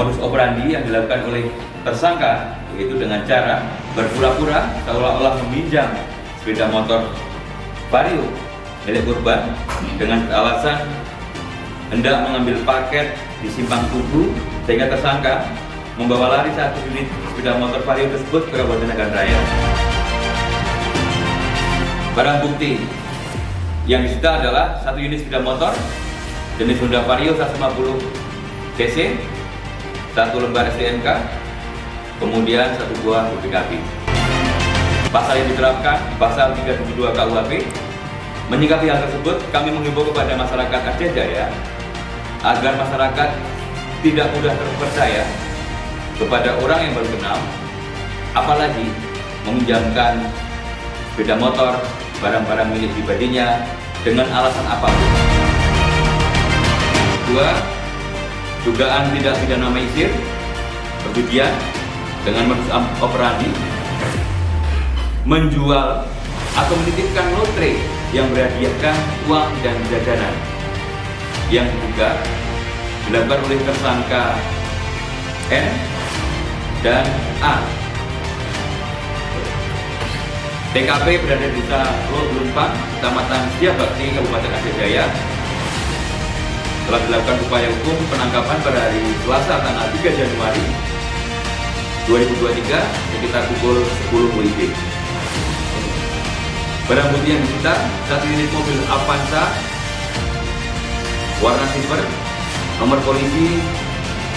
modus operandi yang dilakukan oleh tersangka yaitu dengan cara berpura-pura seolah-olah meminjam sepeda motor Vario milik korban dengan alasan hendak mengambil paket di Simpang Tugu, sehingga tersangka membawa lari satu unit sepeda motor Vario tersebut ke Kabupaten Nagan Raya. Barang bukti yang disita adalah satu unit sepeda motor jenis Honda Vario 150 cc, satu lembar STNK, kemudian satu buah BPKB. Pasal yang diterapkan pasal 372 KUHP. Menyikapi hal tersebut, kami menghimbau kepada masyarakat Aceh Jaya agar masyarakat tidak mudah terpercaya kepada orang yang baru kenal, apalagi meminjamkan sepeda motor, barang-barang milik pribadinya dengan alasan apapun. Kedua, dugaan tidak pidana maisir, perjudian dengan modus operandi menjual atau menitipkan lotre yang berhadiahkan uang dan jajanan yang juga dilakukan oleh tersangka N dan A. TKP berada di Desa Lumpang, Kecamatan Setiabakti, Kabupaten Aceh Jaya. Telah dilakukan upaya hukum penangkapan pada hari Selasa tanggal 3 Januari 2023 sekitar pukul 10 WIB. Barang bukti yang disita, satu unit mobil Avanza warna silver, nomor polisi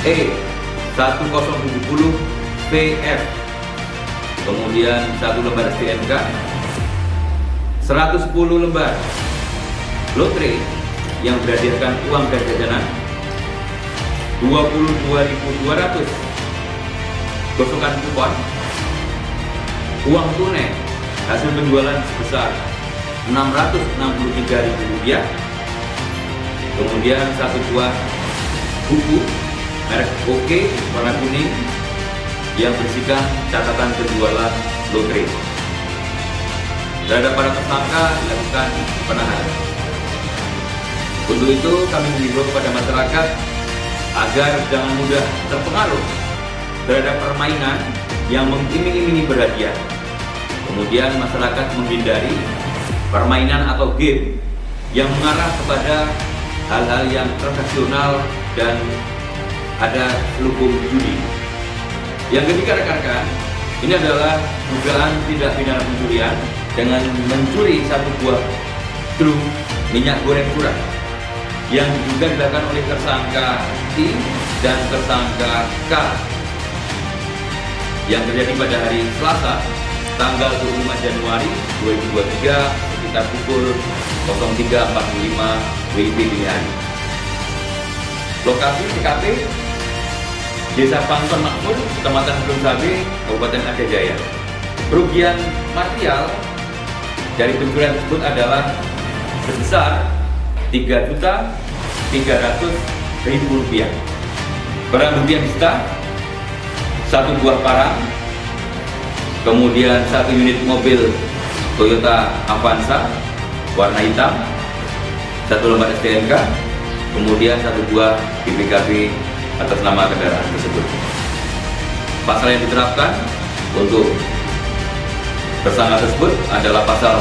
E1070 PF, kemudian satu lembar STNK, 110 lembar lotre yang berhadiahkan uang dan jajanan, 22.200 gosokan kupon, uang tunai hasil penjualan sebesar Rp663.000, kemudian satu buah buku merek OK warna kuning yang berisikan catatan penjualan lotre. Terhadap para tersangka dilakukan penahanan. Untuk itu kami menghimbau kepada masyarakat agar jangan mudah terpengaruh terhadap permainan yang mengiming-imingi berhadiah. Kemudian masyarakat menghindari permainan atau game yang mengarah kepada hal-hal yang transaksional dan ada selubung judi. Yang ketiga rekan-rekan, ini adalah dugaan tidak pidana pencurian dengan mencuri satu buah drum minyak goreng curah yang juga dilakukan oleh tersangka I dan tersangka K yang terjadi pada hari Selasa tanggal 25 Januari 2023 sekitar pukul 03.45 WIB dini hari. Lokasi TKP Desa Pangton Makmur, Kecamatan Gunung Sabe, Kabupaten Aceh Jaya. Kerugian material dari pencurian tersebut adalah sebesar Rp3.300.000. Barang bukti yang disita, satu buah parang, kemudian satu unit mobil Toyota Avanza warna hitam, satu lembar STNK, kemudian satu buah BPKB atas nama kendaraan tersebut. Pasal yang diterapkan untuk tersangka tersebut adalah pasal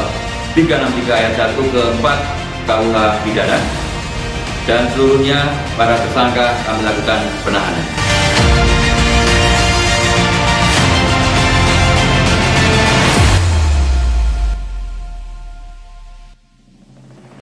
363 ayat 1 ke 4 KUH pidana, dan seluruhnya para tersangka kami lakukan penahanan.